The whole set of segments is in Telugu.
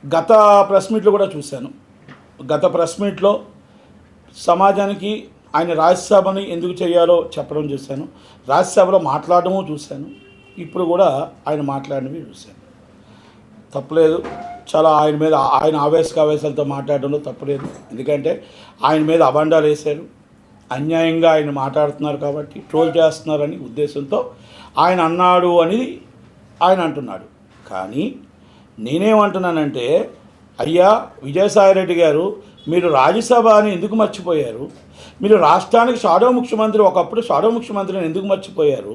గత ప్రెస్ మీట్లో కూడా చూశాను. గత ప్రెస్ మీట్లో సమాజానికి ఆయన రాజ్యసభని ఎందుకు చేయాలో చెప్పడం చూశాను. రాజ్యసభలో మాట్లాడడము చూశాను. ఇప్పుడు కూడా ఆయన మాట్లాడినవి చూశాను. తప్పలేదు. చాలా ఆయన మీద ఆయన ఆవేశాలతో మాట్లాడడంలో తప్పలేదు. ఎందుకంటే ఆయన మీద అబండాలు వేశారు. అన్యాయంగా ఆయన మాట్లాడుతున్నారు కాబట్టి ట్రోల్ చేస్తున్నారని ఉద్దేశంతో ఆయన అన్నాడు అనేది ఆయన అంటున్నాడు. కానీ నేనేమంటున్నానంటే, అయ్యా విజయసాయిరెడ్డి గారు, మీరు రాజ్యసభని ఎందుకు మర్చిపోయారు? మీరు రాష్ట్రానికి షాడో ముఖ్యమంత్రి, ఒకప్పుడు షాడో ముఖ్యమంత్రిని ఎందుకు మర్చిపోయారు?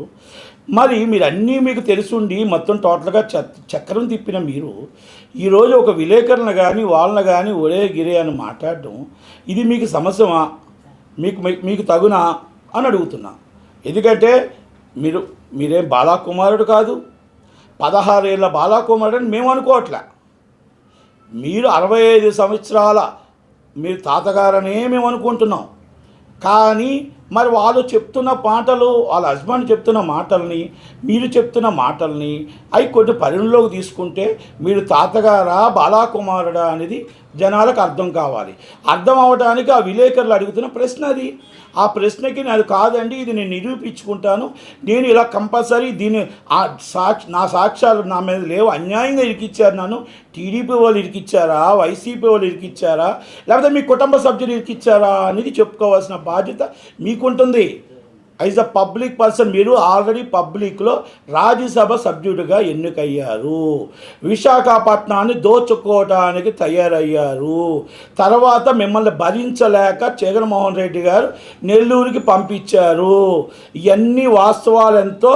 మరి మీరు అన్నీ మీకు తెలుసుండి మొత్తం టోటల్గా చక్రం తిప్పిన మీరు ఈరోజు ఒక విలేకరులను కానీ వాళ్ళని కానీ ఒరే గిరే అని మాట్లాడడం, ఇది మీకు సమస్యమా? మీకు తగునా అని అడుగుతున్నా. ఎందుకంటే మీరేం బాలాకుమారుడు కాదు, 16 ఏళ్ళ బాలాకుమారుడు అని మేము అనుకోవట్లే. మీరు 65 సంవత్సరాల మీరు తాతగారనే మేము అనుకుంటున్నాం. కానీ మరి వాళ్ళు చెప్తున్న మాటలు, వాళ్ళ హస్బెండ్ చెప్తున్న మాటల్ని, మీరు చెప్తున్న మాటల్ని అవి కొన్ని పరిగణలోకి తీసుకుంటే మీరు తాతగారా బాలాకుమారుడా అనేది జనాలకు అర్థం కావాలి. అర్థం అవ్వడానికి ఆ విలేకరులు అడుగుతున్న ప్రశ్న అది. ఆ ప్రశ్నకి నాది కాదండి, ఇది నేను నిరూపించుకుంటాను, నేను ఇలా కంపల్సరీ దీన్ని నా సాక్ష్యాలు నా మీద లేవు, అన్యాయంగా ఇరికిచ్చారు, నన్ను టీడీపీ వాళ్ళు ఇరికిచ్చారా, వైసీపీ వాళ్ళు ఇరికిచ్చారా, లేకపోతే మీ కుటుంబ సభ్యులు ఇరికిచ్చారా అనేది చెప్పుకోవాల్సిన బాధ్యత మీకుంటుంది. యాజ్ అ పబ్లిక్ పర్సన్ మీరు ఆల్రెడీ పబ్లిక్లో రాజ్యసభ సభ్యుడిగా ఎన్నికయ్యారు. విశాఖపట్నాన్ని దోచుకోవడానికి తయారయ్యారు. తర్వాత మిమ్మల్ని భరించలేక జగన్మోహన్ రెడ్డి గారు నెల్లూరుకి పంపించారు. ఇవన్నీ వాస్తవాలెంతో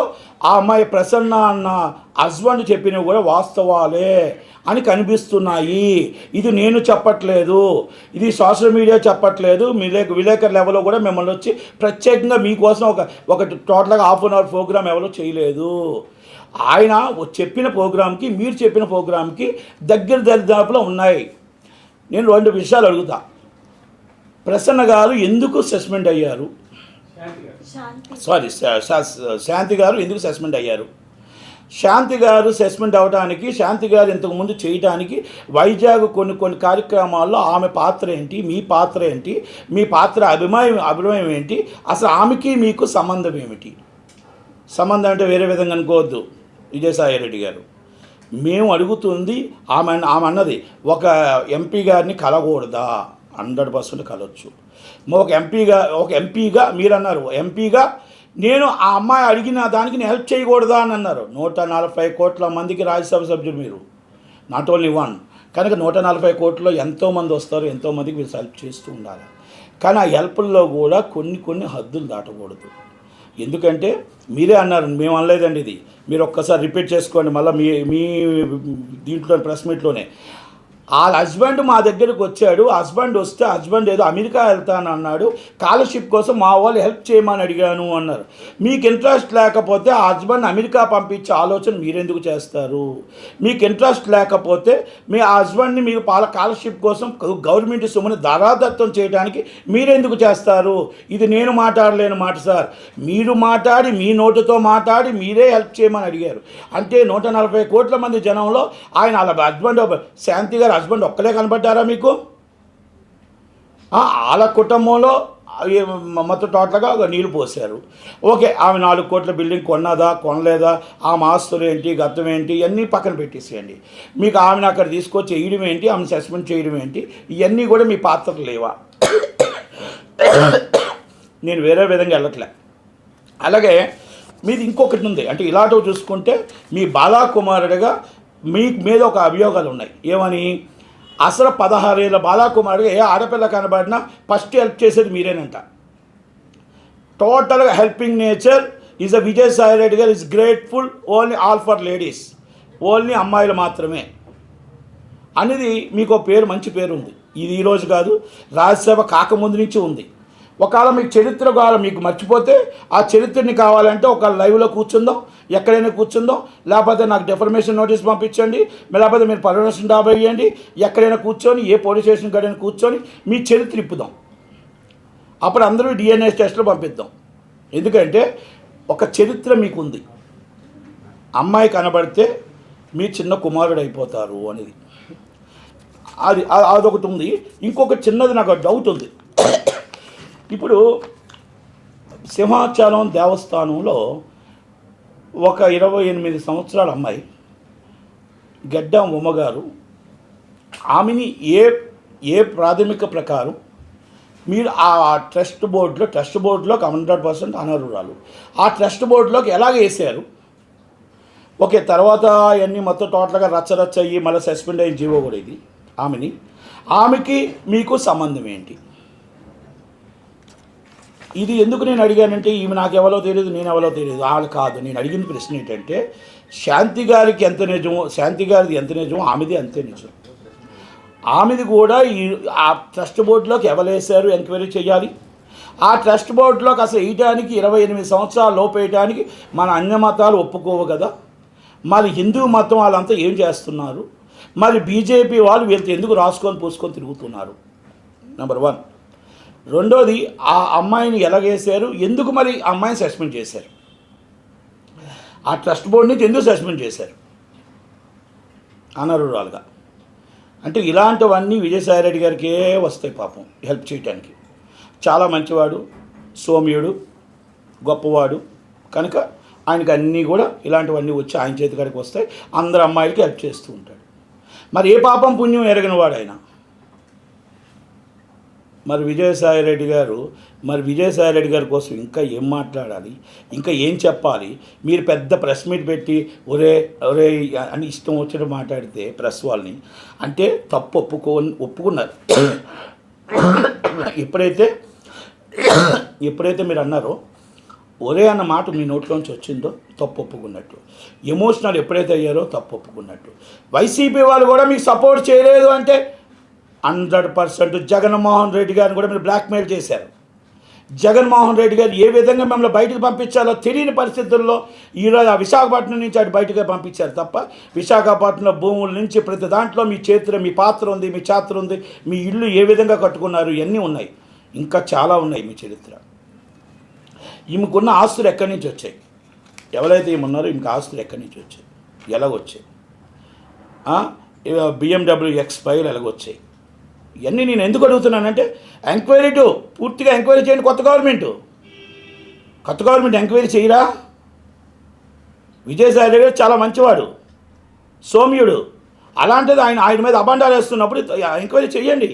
ఆ అమ్మాయి ప్రసన్న అన్న హస్బెండ్ చెప్పినవి కూడా వాస్తవాలే అని కనిపిస్తున్నాయి. ఇది నేను చెప్పట్లేదు, ఇది సోషల్ మీడియా చెప్పట్లేదు. విలేకరు లెవెల్లో కూడా మిమ్మల్ని వచ్చి ప్రత్యేకంగా మీకోసం ఒక టోటల్గా హాఫ్ అన్ అవర్ ప్రోగ్రామ్ ఎవరో చేయలేదు. ఆయన చెప్పిన ప్రోగ్రామ్కి మీరు చెప్పిన ప్రోగ్రామ్కి దగ్గర దరిదాపులో ఉన్నాయి. నేను 2 విషయాలు అడుగుతా. ప్రసన్న గారు ఎందుకు సస్పెండ్ అయ్యారు? శాంతి గారు ఎందుకు సస్పెండ్ అయ్యారు? శాంతి గారు సస్పెండ్ అవ్వడానికి, శాంతి గారు ఇంతకుముందు చేయడానికి వైజాగ్ కొన్ని కార్యక్రమాల్లో ఆమె పాత్ర ఏంటి, మీ పాత్ర ఏంటి, మీ పాత్ర అభినయం ఏంటి, అసలు ఆమెకి మీకు సంబంధం ఏమిటి? సంబంధం అంటే వేరే విధంగా అనుకోవద్దు విజయసాయిరెడ్డి గారు. మేము అడుగుతుంది ఆమె అన్నది ఒక ఎంపీ గారిని కలగకూడదా? 100% కలవచ్చు. ఒక ఎంపీగా మీరు అన్నారు, ఎంపీగా నేను ఆ అమ్మాయి అడిగిన దానికి నేను హెల్ప్ చేయకూడదా అని అన్నారు. 140 కోట్ల మందికి రాజ్యసభ సభ్యులు మీరు, నాట్ ఓన్లీ వన్. కనుక 140 కోట్లలో ఎంతోమంది వస్తారు, ఎంతోమందికి మీరు హెల్ప్ చేస్తూ ఉండాలి. కానీ ఆ హెల్ప్ల్లో కూడా కొన్ని హద్దులు దాటకూడదు. ఎందుకంటే మీరే అన్నారు, మేము అనలేదండి ఇది, మీరు ఒక్కసారి రిపీట్ చేసుకోండి మళ్ళీ మీ దీంట్లో ప్రెస్ మీట్లోనే. వాళ్ళ హస్బెండ్ మా దగ్గరకు వచ్చాడు. హస్బెండ్ వస్తే హస్బెండ్ ఏదో అమెరికా వెళ్తాను అన్నాడు, స్కాలర్షిప్ కోసం మా వాళ్ళు హెల్ప్ చేయమని అడిగాను అన్నారు. మీకు ఇంట్రెస్ట్ లేకపోతే ఆ హస్బెండ్ అమెరికా పంపించే ఆలోచన మీరెందుకు చేస్తారు? మీకు ఇంట్రెస్ట్ లేకపోతే మీ హస్బెండ్ని మీకు స్కాలర్షిప్ కోసం గవర్నమెంట్ సొమ్ముని ధరాదత్తం చేయడానికి మీరెందుకు చేస్తారు? ఇది నేను మాట్లాడలేని మాట సార్. మీరు మాట్లాడి మీ నోటుతో మాట్లాడి మీరే హెల్ప్ చేయమని అడిగారు. అంటే 140 కోట్ల మంది జనంలో ఆయన వాళ్ళ హస్బెండ్ శాంతి గారు హస్బెండ్ ఒక్కలే కనబడ్డారా మీకు? వాళ్ళ కుటుంబంలో మొత్తం టోటల్గా నీళ్ళు పోసారు. ఓకే, ఆమె 4 కోట్ల బిల్డింగ్ కొన్నదా కొనలేదా, ఆమె ఆస్తులు ఏంటి, గతం ఏంటి, ఇవన్నీ పక్కన పెట్టేసేయండి. మీకు ఆమెను అక్కడ తీసుకొచ్చి వేయడం ఏంటి, ఆమెను సస్పెండ్ చేయడం ఏంటి, ఇవన్నీ కూడా మీ పాత్రలు లేవా? నేను వేరే విధంగా వెళ్ళట్లే. అలాగే మీది ఇంకొకటి ఉంది. అంటే ఇలాంటివి చూసుకుంటే మీ బాలాకుమారుడిగా మీ మీద ఒక అభియోగాలు ఉన్నాయి. ఏమని? అసలు 16 ఏళ్ళ బాలాకుమారుడిగా ఏ ఆడపిల్ల కనబడినా ఫస్ట్ హెల్ప్ చేసేది మీరేనంట. టోటల్గా helping nature is a Vijayasai Reddy గారు is grateful only all for ladies, only అమ్మాయిలు మాత్రమే అనేది మీకు పేరు, మంచి పేరు ఉంది. ఇది ఈరోజు కాదు, రాజ్యసభ కాకముందు నుంచి ఉంది. ఒకవేళ మీకు చరిత్ర కావాలి, మీకు మర్చిపోతే ఆ చరిత్రని కావాలంటే ఒక లైవ్లో కూర్చుందాం, ఎక్కడైనా కూర్చుందాం, లేకపోతే నాకు డిఫర్మేషన్ నోటీస్ పంపించండి, లేకపోతే మీరు పర్మిషన్ డాబా ఇవ్వండి, ఎక్కడైనా కూర్చొని ఏ పోలీస్ స్టేషన్ కాడైనా కూర్చొని మీ చరిత్ర ఇప్పుదాం. అప్పుడు అందరూ DNA టెస్టులు పంపిద్దాం. ఎందుకంటే ఒక చరిత్ర మీకుంది. అమ్మాయి కనబడితే మీ చిన్న కుమారుడు అయిపోతారు అనేది. అదొకటి ఉంది. ఇంకొక చిన్నది నాకు డౌట్ ఉంది. ఇప్పుడు సింహాచలం దేవస్థానంలో ఒక 28 సంవత్సరాల అమ్మాయి గెడ్డం ఉమ్మగారు, ఆమెని ఏ ప్రాథమిక ప్రకారం మీరు ఆ ట్రస్ట్ బోర్డులో 100% అనర్హురాలు, ఆ ట్రస్ట్ బోర్డులోకి ఎలాగ వేసారు? ఓకే, తర్వాత అవన్నీ మొత్తం టోటల్గా రచ్చరచ్చ అయ్యి మళ్ళీ సస్పెండ్ అయిన జీవో కూడా ఇది. ఆమెకి మీకు సంబంధం ఏంటి? ఇది ఎందుకు నేను అడిగానంటే, ఈమె నాకు ఎవరో తెలియదు, నేను ఎవరో తెలియదు వాళ్ళు కాదు. నేను అడిగిన ప్రశ్న ఏంటంటే, శాంతి గారికి ఎంత నిజమో, శాంతి గారిది ఎంత నిజమో ఆమెది అంతే నిజం. ఆమెది కూడా ఆ ట్రస్ట్ బోర్డులోకి ఎవరేసారు ఎంక్వైరీ చేయాలి. ఆ ట్రస్ట్ బోర్డులోకి అసలు వేయడానికి 28 సంవత్సరాల లోపు వేయడానికి మన అన్య మతాలు ఒప్పుకోవు కదా. మరి హిందూ మతం వాళ్ళంతా ఏం చేస్తున్నారు? మరి బీజేపీ వాళ్ళు వీళ్ళతో ఎందుకు రాసుకొని పూసుకొని తిరుగుతున్నారు? నెంబర్ 1. రెండోది, ఆ అమ్మాయిని ఎలాగేశారు, ఎందుకు మరి ఆ అమ్మాయిని సస్పెండ్ చేశారు? ఆ ట్రస్ట్ బోర్డు నుంచి ఎందుకు సస్పెండ్ చేశారు అనర్హురాలుగా? అంటే ఇలాంటివన్నీ విజయసాయిరెడ్డి గారికే వస్తాయి పాపం హెల్ప్ చేయడానికి. చాలా మంచివాడు, సౌమ్యుడు, గొప్పవాడు కనుక ఆయనకి అన్నీ కూడా ఇలాంటివన్నీ వచ్చి ఆయన చేతి కాడికి వస్తాయి. అందరు అమ్మాయిలకి హెల్ప్ చేస్తూ ఉంటాడు. మరి ఏ పాపం పుణ్యం ఎరగిన వాడు ఆయన? మరి విజయసాయిరెడ్డి గారి కోసం ఇంకా ఏం మాట్లాడాలి, ఇంకా ఏం చెప్పాలి? మీరు పెద్ద ప్రెస్ మీట్ పెట్టి ఒరే అని ఇష్టం వచ్చినట్టు మాట్లాడితే ప్రెస్ వాళ్ళని అంటే తప్పు ఒప్పుకున్నారు. ఎప్పుడైతే మీరు అన్నారో ఒరే అన్న మాట మీ నోట్లోంచి వచ్చిందో తప్పు ఒప్పుకున్నట్టు, ఎమోషనల్ ఎప్పుడైతే అయ్యారో తప్పు ఒప్పుకున్నట్టు. వైసీపీ వాళ్ళు కూడా మీకు సపోర్ట్ చేయలేదు అంటే 100% జగన్మోహన్ రెడ్డి గారిని కూడా మీరు బ్లాక్మెయిల్ చేశారు. జగన్మోహన్ రెడ్డి గారు ఏ విధంగా మిమ్మల్ని బయటకు పంపించాలో తెలియని పరిస్థితుల్లో ఈరోజు ఆ విశాఖపట్నం నుంచి అటు బయటకు పంపించారు తప్ప, విశాఖపట్నం భూముల నుంచి ప్రతి దాంట్లో మీ చేతిలో మీ పాత్ర ఉంది, మీ చాత్ర ఉంది, మీ ఇల్లు ఏ విధంగా కట్టుకున్నారు ఇవన్నీ ఉన్నాయి. ఇంకా చాలా ఉన్నాయి మీ చరిత్ర. ఈమెకున్న ఆస్తులు ఎక్కడి నుంచి వచ్చాయి? ఎవరైతే ఈమెన్నారో ఈమెకు ఆస్తులు ఎక్కడి నుంచి వచ్చాయి, ఎలాగొచ్చాయి? BMW X5 ఎలాగొచ్చాయి? ఇవన్నీ నేను ఎందుకు అడుగుతున్నానంటే, పూర్తిగా ఎంక్వైరీ చేయండి. కొత్త గవర్నమెంట్ ఎంక్వైరీ చేయరా? విజయసాయి రెడ్డి చాలా మంచివాడు, సౌమ్యుడు. అలాంటిది ఆయన మీద అబండాలు వేస్తున్నప్పుడు ఎంక్వైరీ చేయండి.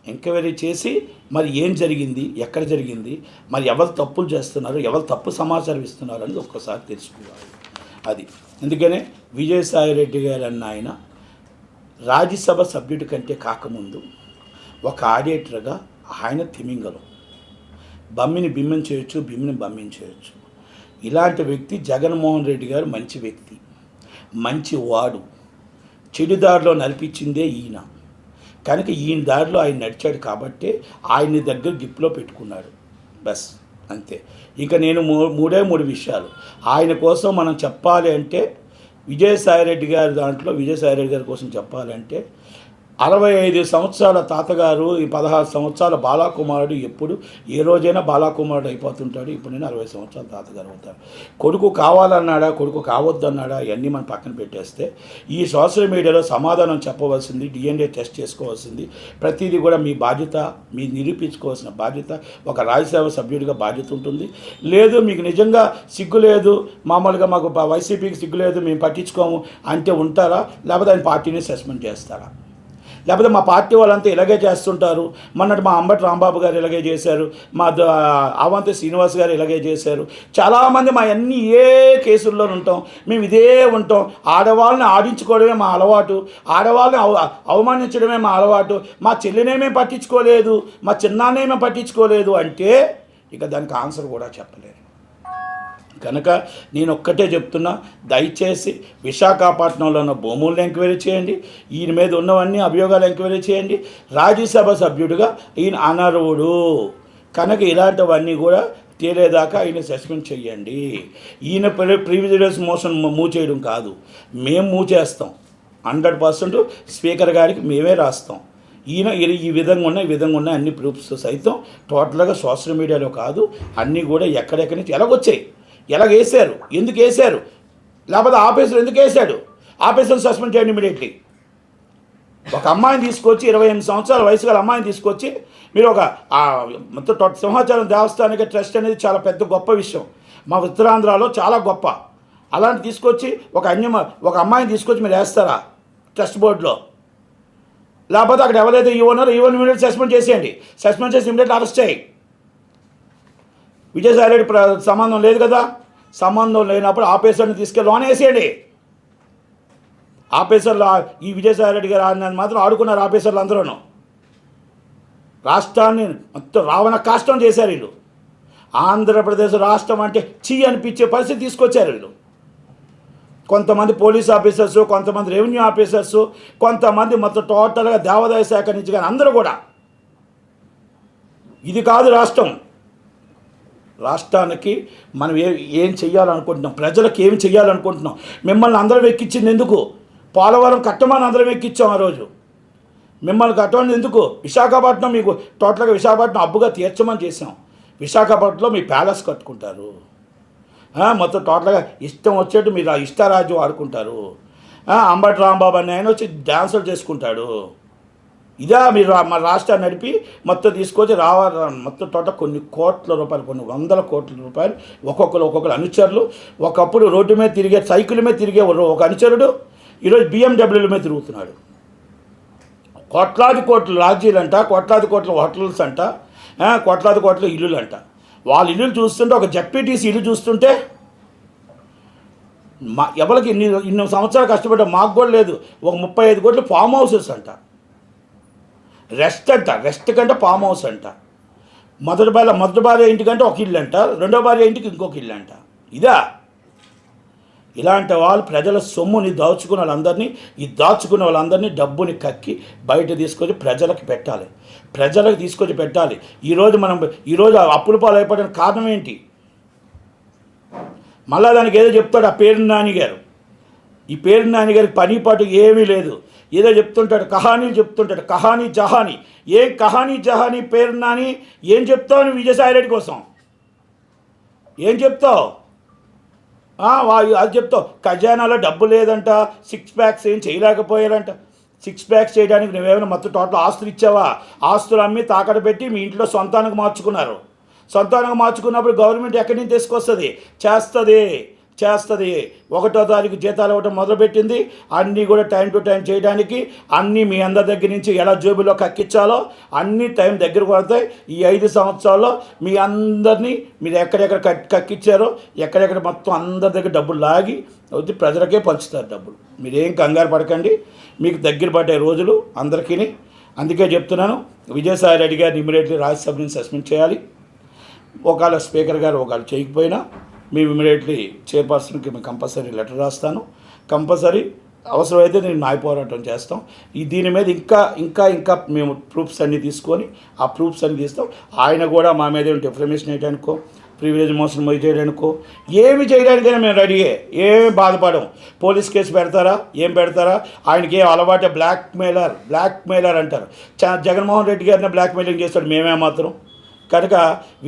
ఎంక్వైరీ చేసి మరి ఏం జరిగింది, ఎక్కడ జరిగింది, మరి ఎవరు తప్పులు చేస్తున్నారు, ఎవరు తప్పు సమాచారం ఇస్తున్నారు అనేది ఒక్కసారి తెలుసుకోవాలి. అది అందుకనే విజయసాయి రెడ్డి గారు అన్న ఆయన రాజ్యసభ సభ్యుడి కంటే కాకముందు ఒక ఆడిటర్గా ఆయన తిమింగలం, బమ్మిని బిమ్మించేయచ్చు, బిమ్మిని బమ్మించేయచ్చు. ఇలాంటి వ్యక్తి జగన్మోహన్ రెడ్డి గారు మంచి వ్యక్తి, మంచి వాడు. చెడు దారిలో నడిపించిందే ఈయన కనుక ఈయన దారిలో ఆయన నడిచాడు కాబట్టి ఆయన్ని దగ్గర గిఫ్ట్లో పెట్టుకున్నాడు. బస్ అంతే. ఇంకా నేను మూడు విషయాలు ఆయన కోసం మనం చెప్పాలి అంటే, విజయసాయిరెడ్డి గారి కోసం చెప్పాలంటే 65 సంవత్సరాల తాతగారు, ఈ 16 సంవత్సరాల బాలాకుమారుడు ఎప్పుడు ఏ రోజైనా బాలాకుమారుడు అయిపోతుంటాడు. ఇప్పుడు నేను 60 సంవత్సరాల తాతగారు అవుతారు. కొడుకు కావాలన్నాడా, కొడుకు కావద్దన్నాడా, ఇవన్నీ మనం పక్కన పెట్టేస్తే ఈ సోషల్ మీడియాలో సమాధానం చెప్పవలసింది, DNA టెస్ట్ చేసుకోవాల్సింది, ప్రతిదీ కూడా మీ బాధ్యత, మీ నిరూపించుకోవాల్సిన బాధ్యత ఒక రాజ్యసభ సభ్యుడిగా బాధ్యత ఉంటుంది. లేదు మీకు నిజంగా సిగ్గు లేదు, మామూలుగా మాకు వైసీపీకి సిగ్గు లేదు, మేము పట్టించుకోము అంటే ఉంటారా? లేకపోతే ఆయన పార్టీని సస్పెండ్ చేస్తారా? లేకపోతే మా పార్టీ వాళ్ళంతా ఇలాగే చేస్తుంటారు. మొన్నటి మా అంబటి రాంబాబు గారు ఇలాగే చేశారు, మా అవంతి శ్రీనివాస్ గారు ఇలాగే చేశారు. చాలామంది మా అన్ని ఏ కేసుల్లో ఉంటాం, మేము ఇదే ఉంటాం. ఆడవాళ్ళని ఆడించుకోవడమే మా అలవాటు, ఆడవాళ్ళని అవమానించడమే మా అలవాటు, మా చెల్లినేమేం పట్టించుకోలేదు, మా చిన్నాన్నేమేం పట్టించుకోలేదు అంటే ఇక దానికి ఆన్సర్ కూడా చెప్పలేదు. కనుక నేను ఒక్కటే చెప్తున్నా, దయచేసి విశాఖపట్నంలో ఉన్న భూములను ఎంక్వైరీ చేయండి, ఈయన మీద ఉన్నవన్నీ అభియోగాలు ఎంక్వైరీ చేయండి. రాజ్యసభ సభ్యుడిగా ఈయన అనర్హుడు కనుక ఇలాంటివన్నీ కూడా తేలేదాకా ఆయన సస్పెండ్ చేయండి. ఈయన ప్రివిలేజ్ మోషన్ మూవ్ చేయడం కాదు, మేము మూవ్ చేస్తాం. 100% స్పీకర్ గారికి మేమే రాస్తాం. ఈయన ఈ విధంగా ఉన్నాయి అన్ని ప్రూఫ్స్ సైతం టోటల్గా సోషల్ మీడియాలో కాదు, అన్నీ కూడా ఎక్కడెక్కడి నుంచి ఎలాగొచ్చాయి, ఎలాగ వేశారు, ఎందుకు వేశారు, లేకపోతే ఆఫీసులు ఎందుకు వేశాడు, ఆఫీసులు సస్పెండ్ చేయండి ఇమీడియట్లీ. ఒక అమ్మాయిని తీసుకొచ్చి 28 సంవత్సరాల వయసు గల అమ్మాయిని తీసుకొచ్చి మీరు ఒక మొత్తం సింహాచలం దేవస్థానిక ట్రస్ట్ అనేది చాలా పెద్ద గొప్ప విషయం, మా ఉత్తరాంధ్రలో చాలా గొప్ప. అలాంటి తీసుకొచ్చి ఒక అమ్మాయిని తీసుకొచ్చి మీరు వేస్తారా ట్రస్ట్ బోర్డులో? లేకపోతే అక్కడ ఎవరైతే ఈవోనో ఇమీడియట్ సస్పెండ్ చేసేయండి, సస్పెండ్ చేసి ఇమీడియట్ అరెస్ట్ చేయి. విజయసాయి రెడ్డి సంబంధం లేదు కదా, సంబంధం లేనప్పుడు ఆఫీసర్ని తీసుకెళ్ళి లోన్ వేసేయండి. ఆఫీసర్లు ఈ విజయసాయి రెడ్డి గారు ఆడినది మాత్రం ఆడుకున్నారు. ఆఫీసర్లు అందరూ రాష్ట్రాన్ని మొత్తం రావణ కాష్టం చేశారు వీళ్ళు. ఆంధ్రప్రదేశ్ రాష్ట్రం అంటే చీ అనిపించే పరిస్థితి తీసుకొచ్చారు వీళ్ళు. కొంతమంది పోలీస్ ఆఫీసర్సు, కొంతమంది రెవెన్యూ ఆఫీసర్సు, కొంతమంది మొత్తం టోటల్గా దేవాదాయ శాఖ నుంచి కానీ అందరూ కూడా ఇది కాదు రాష్ట్రం. రాష్ట్రానికి మనం ఏం చెయ్యాలనుకుంటున్నాం, ప్రజలకు ఏమి చెయ్యాలనుకుంటున్నాం. మిమ్మల్ని అందరం ఎక్కించింది ఎందుకు? పోలవరం కట్టమని అందరం ఎక్కించాం ఆ రోజు. మిమ్మల్ని కట్టమని ఎందుకు? విశాఖపట్నం మీకు టోటల్గా విశాఖపట్నం అప్పుగా తీర్చమని చేసాం. విశాఖపట్నంలో మీ ప్యాలెస్ కట్టుకుంటారు, మొత్తం టోటల్గా ఇష్టం వచ్చేట్టు మీరు ఆ ఇష్టారాజ్యం ఆడుకుంటారు. అంబటి రాంబాబు అని ఆయన వచ్చి డ్యాన్సులు చేసుకుంటాడు. ఇదా మీరు మన రాష్ట్రాన్ని నడిపి మొత్తం తీసుకొచ్చి మొత్తం టోటల్ కొన్ని కోట్ల రూపాయలు, కొన్ని వందల కోట్ల రూపాయలు ఒక్కొక్కరు అనుచరులు. ఒకప్పుడు రోడ్డు మీద తిరిగే సైకిల్ మీద తిరిగే ఒక అనుచరుడు ఈరోజు BMW మీద తిరుగుతున్నాడు. కోట్లాది కోట్ల లాడ్జీలంట, కోట్లాది కోట్ల హోటల్స్ అంట, కోట్లాది కోట్ల ఇల్లులు అంట. వాళ్ళ ఇల్లులు చూస్తుంటే, ఒక జెడ్పీటీసీ ఇల్లు చూస్తుంటే ఎవరికి ఇన్ని సంవత్సరాలు కష్టపడ్డా మాకు కూడా లేదు. ఒక 35 కోట్లు ఫామ్ హౌసెస్ అంట, రెస్ట్ కంటే ఫామ్ హౌస్ అంట. మొదటి భార్య ఇంటికంటే ఒక ఇల్లు అంట, రెండో భార్య ఇంటికి ఇంకొక ఇల్లు అంట. ఇదా? ఇలాంటి వాళ్ళు ప్రజల సొమ్ముని దాచుకున్న వాళ్ళందరినీ డబ్బుని కక్కి బయట తీసుకొచ్చి ప్రజలకు పెట్టాలి. ఈరోజు అప్పుల పాలు అయిపోవడానికి కారణం ఏంటి? మళ్ళా దానికి ఏదో చెప్తాడు ఆ పేరు నాని గారు. ఈ పేరు నాని గారికి పని పాటు ఏమీ లేదు, ఏదో చెప్తుంటాడు, కహానీలు చెప్తుంటాడు. కహానీ జహానీ, ఏం కహానీ జహానీ పేరు నాని? ఏం చెప్తావు నువ్వు విజయసాయి రెడ్డి కోసం? ఏం చెప్తావు? అది చెప్తావు ఖజానాలో డబ్బు లేదంట, 6 ప్యాక్స్ ఏం చేయలేకపోయారంట. 6 ప్యాక్స్ చేయడానికి నువ్వేమైనా మొత్తం టోటల్ ఆస్తులు ఇచ్చావా? ఆస్తులు అమ్మి తాకట పెట్టి మీ ఇంట్లో సొంతానికి మార్చుకున్నారు. సొంతానికి మార్చుకున్నప్పుడు గవర్నమెంట్ ఎక్కడి నుంచి తీసుకొస్తుంది? చేస్తుంది. 1వ తారీఖు జీతాలు ఇవ్వడం మొదలుపెట్టింది. అన్నీ కూడా టైం టు టైం చేయడానికి, అన్నీ మీ అందరి దగ్గర నుంచి ఎలా జోబులో కక్కించాలో అన్నీ టైం దగ్గర పడతాయి. ఈ 5 సంవత్సరాల్లో మీ అందరినీ మీరు ఎక్కడెక్కడ కక్కిచ్చారో ఎక్కడెక్కడ మొత్తం అందరి దగ్గర డబ్బులు లాగి వచ్చి ప్రజలకే పంచుతారు డబ్బులు. మీరేం కంగారు పడకండి, మీకు దగ్గర పడే రోజులు అందరికీ. అందుకే చెప్తున్నాను, విజయసాయి రెడ్డి గారిని ఇమీడియట్లీ రాజ్యసభ నుంచి సస్పెండ్ చేయాలి. ఒకవేళ స్పీకర్ గారు ఒకవేళ చేయకపోయినా మేము ఇమీడియట్లీ చైర్పర్సన్కి మేము కంపల్సరీ లెటర్ రాస్తాను. కంపల్సరీ అవసరమైతే నేను న్యాయ పోరాటం చేస్తాం. దీని మీద ఇంకా మేము ప్రూఫ్స్ అన్నీ తీసుకొని ఆ ప్రూఫ్స్ అన్నీ తీస్తాం. ఆయన కూడా మా మీద డిఫర్మేషన్ వేయడానికో, ప్రివిలేజ్ మోషన్ మొయ్యి చేయడానికో, ఏమి చేయడానికైనా మేము రెడీయే. ఏమి బాధపడం. పోలీస్ కేసు పెడతారా? ఏం పెడతారా? ఆయనకి ఏ అలవాటే బ్లాక్మెయిలర్ అంటారు. జగన్మోహన్ రెడ్డి గారిని బ్లాక్మెయిలింగ్ చేస్తాడు, మేమే మాత్రం. కనుక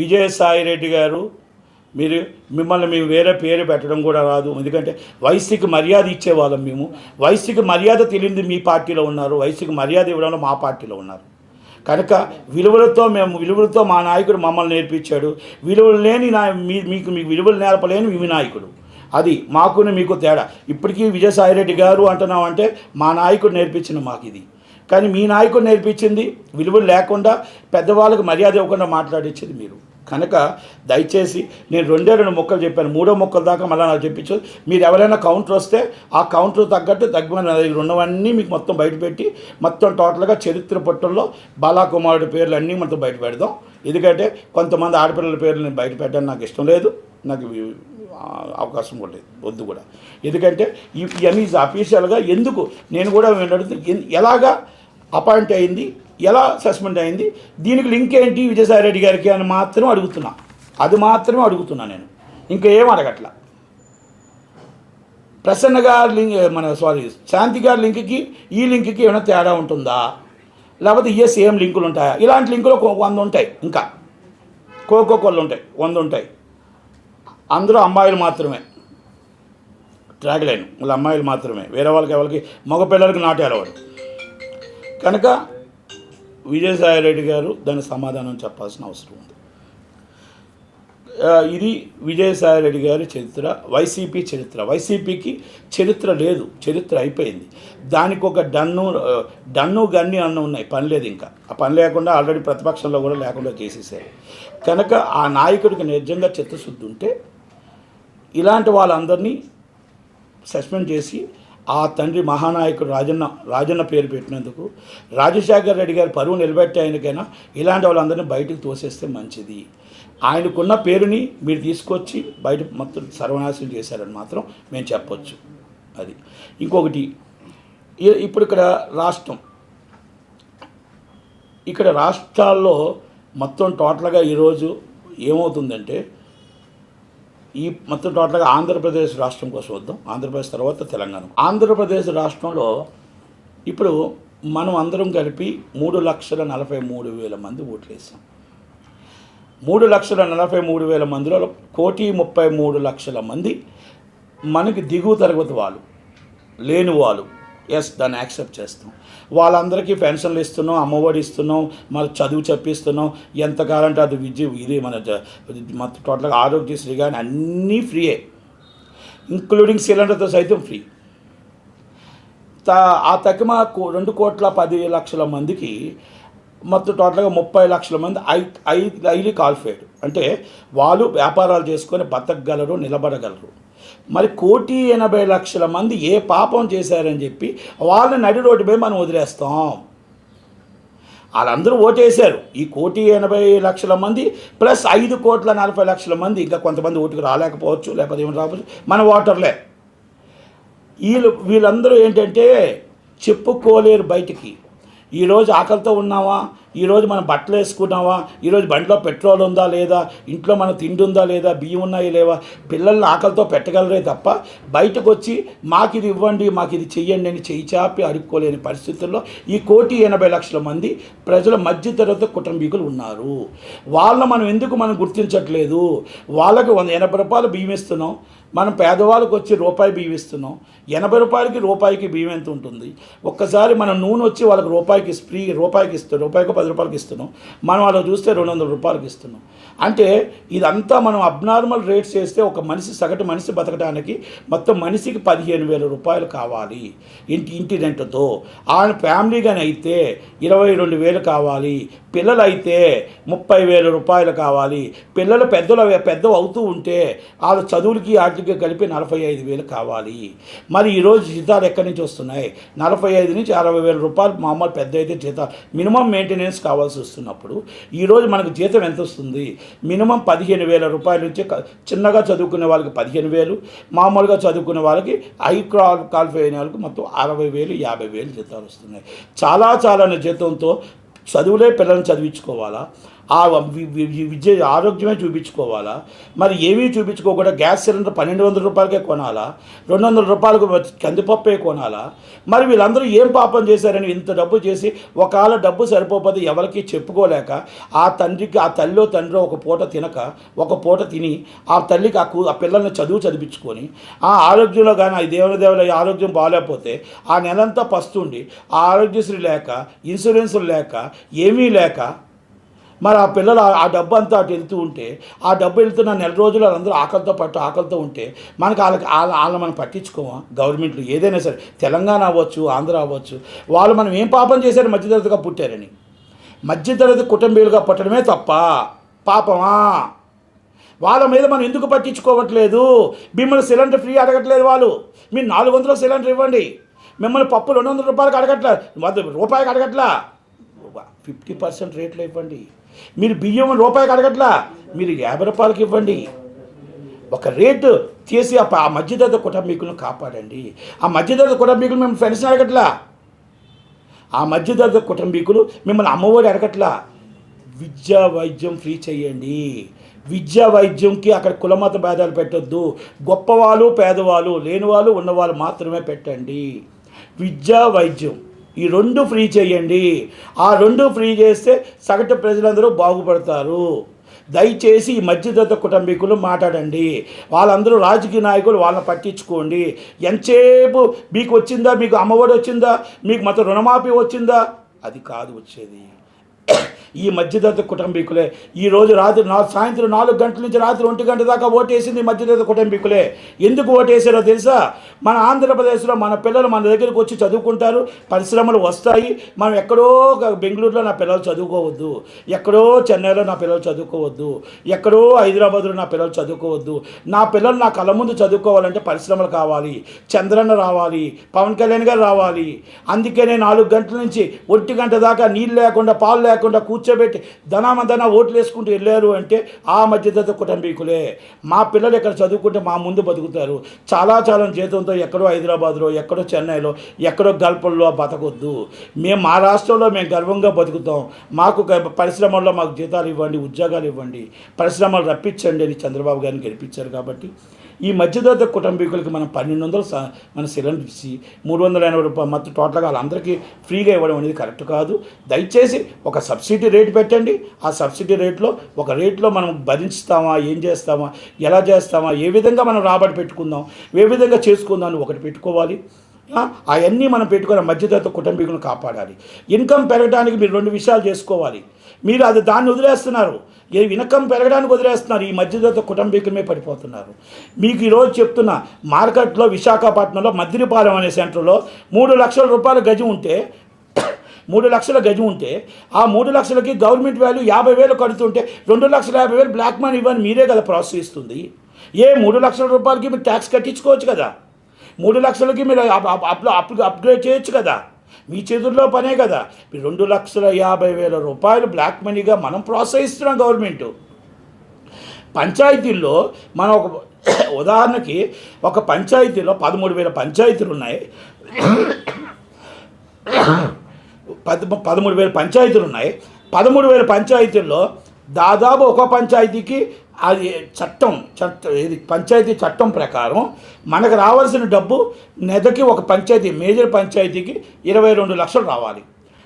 విజయసాయి రెడ్డి గారు, మిమ్మల్ని మేము వేరే పేరు పెట్టడం కూడా రాదు. ఎందుకంటే వయసుకి మర్యాద ఇచ్చేవాళ్ళం మేము. వయసుకి మర్యాద తెలియదు మీ పార్టీలో ఉన్నారు, వయసుకి మర్యాద ఇవ్వడంలో మా పార్టీలో ఉన్నారు. కనుక విలువలతో మా నాయకుడు మమ్మల్ని నేర్పించాడు. విలువలు లేని మీకు విలువలు నేర్పలేని మీ నాయకుడు. అది మీకు తేడా. ఇప్పటికీ విజయసాయి రెడ్డి గారు అంటున్నామంటే మా నాయకుడు నేర్పించిన మాకు ఇది. కానీ మీ నాయకుడు నేర్పించింది విలువలు లేకుండా, పెద్దవాళ్ళకు మర్యాద ఇవ్వకుండా మాట్లాడించేది మీరు. కనుక దయచేసి నేను 2 మొక్కలు చెప్పాను, 3వ మొక్కల దాకా మళ్ళీ నాకు చెప్పించదు. మీరు ఎవరైనా కౌంటర్ వస్తే ఆ కౌంటర్ తగ్గట్టు తగ్గిన ఉన్నవన్నీ మీకు మొత్తం బయటపెట్టి మొత్తం టోటల్గా చరిత్ర పుట్టల్లో బాలాకుమారుడి పేర్లు అన్నీ మొత్తం బయట పెడదాం. ఎందుకంటే కొంతమంది ఆడపిల్లల పేర్లు నేను బయట పెట్టడానికి నాకు ఇష్టం లేదు, నాకు అవకాశం కూడా లేదు, వద్దు కూడా. ఎందుకంటే ఇవన్నీ అఫీషియల్గా ఎందుకు నేను కూడా ఎలాగా అపాయింట్ అయింది, ఎలా సస్పెండ్ అయింది, దీనికి లింక్ ఏంటి విజయసాయి రెడ్డి గారికి అని మాత్రం అడుగుతున్నా. అది మాత్రమే అడుగుతున్నా నేను, ఇంకా ఏం అడగట్లా. ప్రసన్న గారి శాంతి గారి లింక్కి ఈ లింక్కి ఏమైనా తేడా ఉంటుందా, లేకపోతే సేమ్ లింకులు ఉంటాయా? ఇలాంటి లింకులు 100 ఉంటాయి, ఇంకా కోళ్ళు ఉంటాయి, 100 ఉంటాయి. అందరూ అమ్మాయిలు మాత్రమే ట్రాక్ లైన్, వాళ్ళ అమ్మాయిలు మాత్రమే, వేరే ఎవరికి మగపిల్లలకి నాట్ అలవాడు. కనుక విజయసాయిరెడ్డి గారు దానికి సమాధానం చెప్పాల్సిన అవసరం ఉంది. ఇది విజయసాయిరెడ్డి గారి చరిత్ర, వైసీపీ చరిత్ర. వైసీపీకి చరిత్ర లేదు, చరిత్ర అయిపోయింది. దానికి ఒక డన్ను గన్ని అన్న ఉన్నాయి, పని లేదు. ఇంకా ఆ పని లేకుండా ఆల్రెడీ ప్రతిపక్షంలో కూడా లేకుండా చేసేసారు. కనుక ఆ నాయకుడికి నిజంగా చిత్తశుద్ధి ఉంటే ఇలాంటి వాళ్ళందరినీ సస్పెండ్ చేసి ఆ తండ్రి మహానాయకుడు రాజన్న పేరు పెట్టినందుకు రాజశేఖర రెడ్డి గారి పరువు నిలబెట్టే ఆయనకైనా ఇలాంటి వాళ్ళందరినీ బయటకు తోసేస్తే మంచిది. ఆయనకున్న పేరుని మీరు తీసుకొచ్చి బయట మొత్తం సర్వనాశనం చేశారని మాత్రం మేము చెప్పొచ్చు. అది ఇంకొకటి, ఇప్పుడు ఇక్కడ రాష్ట్రాల్లో మొత్తం టోటల్గా ఈరోజు ఏమవుతుందంటే, ఈ మొత్తం టోటల్గా ఆంధ్రప్రదేశ్ రాష్ట్రం కోసం వద్దాం, ఆంధ్రప్రదేశ్ తర్వాత తెలంగాణ. ఆంధ్రప్రదేశ్ రాష్ట్రంలో ఇప్పుడు మనం అందరం కలిపి 3,43,000 మంది ఓట్లు వేసాం. 3,43,000 మందిలో 1,33,00,000 మంది మనకి దిగువ తరగతి వాళ్ళు, లేని వాళ్ళు. ఎస్, దాన్ని యాక్సెప్ట్ చేస్తాం. వాళ్ళందరికీ పెన్షన్లు ఇస్తున్నాం, అమ్మఒడి ఇస్తున్నాం, మన చదువు చెప్పిస్తున్నాం, ఎంతకాలంటే అది ఇది మన టోటల్గా ఆరోగ్యశ్రీ కానీ అన్నీ ఫ్రీయే, ఇంక్లూడింగ్ సిలిండర్తో సైతం ఫ్రీ. ఆ తక్కువ 2,10,00,000 మందికి మొత్తం టోటల్గా 30 లక్షల మంది హైలీ క్వాలిఫైడ్, అంటే వాళ్ళు వ్యాపారాలు చేసుకొని బతకగలరు, నిలబడగలరు. మరి 1,80,00,000 మంది ఏ పాపం చేశారని చెప్పి వాళ్ళని నడి రోడ్డుపై మనం వదిలేస్తాం. వాళ్ళందరూ ఓటేశారు. ఈ 1,80,00,000 మంది ప్లస్ 5,40,00,000 మంది, ఇంకా కొంతమంది ఓటుకు రాలేకపోవచ్చు, లేకపోతే ఏమైనా రావచ్చు, మన ఓటర్లే. వీళ్ళందరూ ఏంటంటే చెప్పుకోలేరు బయటికి. ఈరోజు ఆకలితో ఉన్నావా, ఈరోజు మనం బట్టలు వేసుకున్నావా, ఈరోజు బండిలో పెట్రోల్ ఉందా లేదా, ఇంట్లో మన తిండి ఉందా లేదా, బియ్యం ఉన్నాయా లేవా, పిల్లల్ని ఆకలితో పెట్టగలరే తప్ప బయటకు వచ్చి మాకు ఇది ఇవ్వండి, మాకు ఇది చెయ్యండి అని చేయి చాపి అడుక్కోలేని పరిస్థితుల్లో ఈ 1,80,00,000 మంది ప్రజల మధ్యతరగతి కుటుంబీకులు ఉన్నారు. వాళ్ళని మనం ఎందుకు గుర్తించట్లేదు? వాళ్ళకి 80 రూపాయలు బియ్యం ఇస్తున్నాం, మనం పేదవాళ్ళకి వచ్చి రూపాయి బియ్యం ఇస్తున్నాం. 80 రూపాయలకి రూపాయికి బియ్యం ఎంత ఉంటుంది? ఒక్కసారి మనం నూనె వచ్చి వాళ్ళకి రూపాయికి ఫ్రీ, రూపాయికి ఇస్తున్నాం, రూపాయికి 10 రూపాయలకి ఇస్తున్నాం. మనం వాళ్ళకి చూస్తే 200 రూపాయలకి ఇస్తున్నాం. అంటే ఇదంతా మనం అబ్నార్మల్ రేట్స్ చేస్తే ఒక మనిషి, సగటు మనిషి బతకడానికి మొత్తం మనిషికి 15,000 రూపాయలు కావాలి ఇంటి రెంట్తో. ఆయన ఫ్యామిలీ కానీ అయితే 22,000 కావాలి, పిల్లలు అయితే 30,000 రూపాయలు కావాలి. పిల్లలు పెద్ద అవుతూ ఉంటే వాళ్ళ చదువులకి వాటికి కలిపి 45,000 కావాలి. మరి ఈరోజు జీతాలు ఎక్కడి నుంచి వస్తున్నాయి? 45 నుంచి 60,000 రూపాయలు మామూలు పెద్ద అయితే జీతాలు, మినిమం మెయింటెనెన్స్ కావాల్సి వస్తున్నప్పుడు ఈరోజు మనకు జీతం ఎంత వస్తుంది? మినిమం 15,000 రూపాయల నుంచి చిన్నగా చదువుకునే వాళ్ళకి 15,000, మామూలుగా చదువుకునే వాళ్ళకి హై క్వాలిఫై అయిన వాళ్ళకి మొత్తం 60,000, 50,000 జీతాలు వస్తున్నాయి. చాలా జీతంతో చదువులే పిల్లల్ని చదివించుకోవాలా? ఆ విద్య ఆరోగ్యమే చూపించుకోవాలా? మరి ఏమీ చూపించుకోకుండా గ్యాస్ సిలిండర్ 1,200 రూపాయలకే కొనాలా? 200 రూపాయలకు కందిపప్పే కొనాలా? మరి వీళ్ళందరూ ఏం పాపం చేశారని ఇంత డబ్బు చేసి ఒకవేళ డబ్బు సరిపోతే ఎవరికి చెప్పుకోలేక ఆ తల్లిలో తండ్రి ఒక పూట తినక, ఒక పూట తిని ఆ తల్లికి ఆ పిల్లల్ని చదివించుకొని ఆ ఆరోగ్యంలో కానీ ఆ దేవుల ఆరోగ్యం బాగాలేకపోతే ఆ నెలంతా పస్తుండి ఆ ఆరోగ్యశ్రీ లేక, ఇన్సూరెన్సులు లేక, ఏమీ లేక, మరి ఆ పిల్లలు ఆ డబ్బు అంతా అటు వెళ్తూ ఉంటే, ఆ డబ్బు వెళ్తున్న నెల రోజులు వాళ్ళందరూ ఆకలితో ఉంటే మనకి వాళ్ళని మనం పట్టించుకోమా? గవర్నమెంట్లు ఏదైనా సరే, తెలంగాణ అవ్వచ్చు, ఆంధ్ర అవ్వచ్చు, వాళ్ళు మనం ఏం పాపం చేశారు? మధ్యతరగతిగా పుట్టారని. మధ్యతరగతి కుటుంబీలుగా పుట్టడమే తప్ప పాపమా? వాళ్ళ మీద మనం ఎందుకు పట్టించుకోవట్లేదు? మిమ్మల్ని సిలిండర్ ఫ్రీ అడగట్లేదు వాళ్ళు. మీరు 400 సిలిండర్ ఇవ్వండి. మిమ్మల్ని పప్పు 200 రూపాయలకి అడగట్లా, రూపాయికి అడగట్లా, 50% రేట్లో ఇవ్వండి. మీరు బియ్యం రూపాయికి అడగట్లా, మీరు 50 రూపాయలకి ఇవ్వండి. ఒక రేటు చేసి ఆ మధ్యతరగతి కుటుంబీకులను కాపాడండి. ఆ మధ్యతరగతి కుటుంబీకులు మిమ్మల్ని పెన్షన్ అడగట్లా, ఆ మధ్యతరగతి కుటుంబీకులు మిమ్మల్ని అమ్మఒడి అడగట్లా. విద్యా వైద్యం ఫ్రీ చేయండి. విద్యా వైద్యంకి అక్కడ కులమత భేదాలు పెట్టొద్దు. గొప్పవాళ్ళు, పేదవాళ్ళు, లేనివాళ్ళు, ఉన్నవాళ్ళు మాత్రమే పెట్టండి. విద్యా వైద్యం ఈ 2 ఫ్రీ చేయండి. ఆ 2 ఫ్రీ చేస్తే సగటు ప్రజలందరూ బాగుపడతారు. దయచేసి ఈ మధ్యతరగతి కుటుంబీకులు మాట్లాడండి. వాళ్ళందరూ రాజకీయ నాయకులు, వాళ్ళని పట్టించుకోండి. ఎంతసేపు మీకు వచ్చిందా, మీకు అమ్మఒడి వచ్చిందా, మీకు మొత్తం రుణమాఫీ వచ్చిందా, అది కాదు వచ్చేది. ఈ మధ్యతరగతి కుటుంబీకులే ఈరోజు సాయంత్రం 4 గంటల నుంచి రాత్రి 1 గంట దాకా ఓటేసింది మధ్యతరగతి కుటుంబీకులే. ఎందుకు ఓటేసారో తెలుసా? మన ఆంధ్రప్రదేశ్లో మన పిల్లలు మన దగ్గరికి వచ్చి చదువుకుంటారు, పరిశ్రమలు వస్తాయి. మనం ఎక్కడో బెంగళూరులో నా పిల్లలు చదువుకోవద్దు, ఎక్కడో చెన్నైలో నా పిల్లలు చదువుకోవద్దు, ఎక్కడో హైదరాబాద్లో నా పిల్లలు చదువుకోవద్దు. నా పిల్లలు నా కళ్ళ ముందు చదువుకోవాలంటే పరిశ్రమలు కావాలి, చంద్రన్న రావాలి, పవన్ కళ్యాణ్ గారు రావాలి. అందుకనే 4 గంటల నుంచి 1 గంట దాకా నీళ్ళు లేకుండా పాలు లేకుండా కూర్చోబెట్టి ధనామందన ఓట్లు వేసుకుంటూ వెళ్ళారు అంటే ఆ మధ్యతరగతి కుటుంబీకులే. మా పిల్లలు ఇక్కడ చదువుకుంటే మా ముందు బతుకుతారు. చాలా జీతంతో ఎక్కడో హైదరాబాద్లో, ఎక్కడో చెన్నైలో, ఎక్కడో గల్పల్లో బతకొద్దు. మా రాష్ట్రంలో మేము గర్వంగా బతుకుతాం. మాకు పరిశ్రమల్లో మాకు జీతాలు ఇవ్వండి, ఉద్యోగాలు ఇవ్వండి, పరిశ్రమలు రప్పించండి అని చంద్రబాబు గారిని గెలిపించారు. కాబట్టి ఈ మధ్యతరగతి కుటుంబీకులకి మనం 1200 మన సిలిండర్ ఇచ్చి 380 రూపాయలు మొత్తం టోటల్గా వాళ్ళందరికీ ఫ్రీగా ఇవ్వడం అనేది కరెక్ట్ కాదు. దయచేసి ఒక సబ్సిడీ రేటు పెట్టండి. ఆ సబ్సిడీ రేట్లో మనం భరించుతామా, ఏం చేస్తామా, ఎలా చేస్తామా, ఏ విధంగా మనం రాబడి పెట్టుకుందాం, ఏ విధంగా చేసుకుందాం అని ఒకటి పెట్టుకోవాలి. అవన్నీ మనం పెట్టుకుని మధ్యతరగతి కుటుంబీకులను కాపాడాలి. ఇన్కమ్ పెరగడానికి మీరు 2 విషయాలు చేసుకోవాలి. మీరు దాన్ని వదిలేస్తున్నారు. ఇన్కమ్ పెరగడానికి వదిలేస్తున్నారు. ఈ మధ్యతరగతి కుటుంబీకులమే పడిపోతున్నారు. మీకు ఈరోజు చెప్తున్న మార్కెట్లో విశాఖపట్నంలో మద్దిరిపాలెం అనే సెంటర్లో 3 లక్షల రూపాయల గజం ఉంటే 3 లక్షల గజం ఉంటే ఆ 3 లక్షలకి గవర్నమెంట్ వాల్యూ 50,000 కడుతుంటే 2,50,000 బ్లాక్ మనీ ఇవ్వని మీరే కదా ప్రోత్సహిస్తుంది. 3 లక్షల రూపాయలకి మీరు ట్యాక్స్ కట్టించుకోవచ్చు కదా. 3 లక్షలకి మీరు అప్గ్రేడ్ చేయొచ్చు కదా. మీ చేతుల్లో పనే కదా. 2,50,000 రూపాయలు బ్లాక్ మనీగా మనం ప్రోత్సహిస్తున్నాం గవర్నమెంట్. పంచాయతీల్లో మనం ఒక ఉదాహరణకి ఒక పంచాయతీలో 13,000 పంచాయతీలు ఉన్నాయి. 13,000 పంచాయతీలు ఉన్నాయి. 13,000 పంచాయతీల్లో దాదాపు ఒక పంచాయతీకి అది ఇది పంచాయతీ చట్టం ప్రకారం మనకు రావాల్సిన డబ్బు నెలకి ఒక పంచాయతీ మేజర్ పంచాయతీకి 22 లక్షలు రావాలి,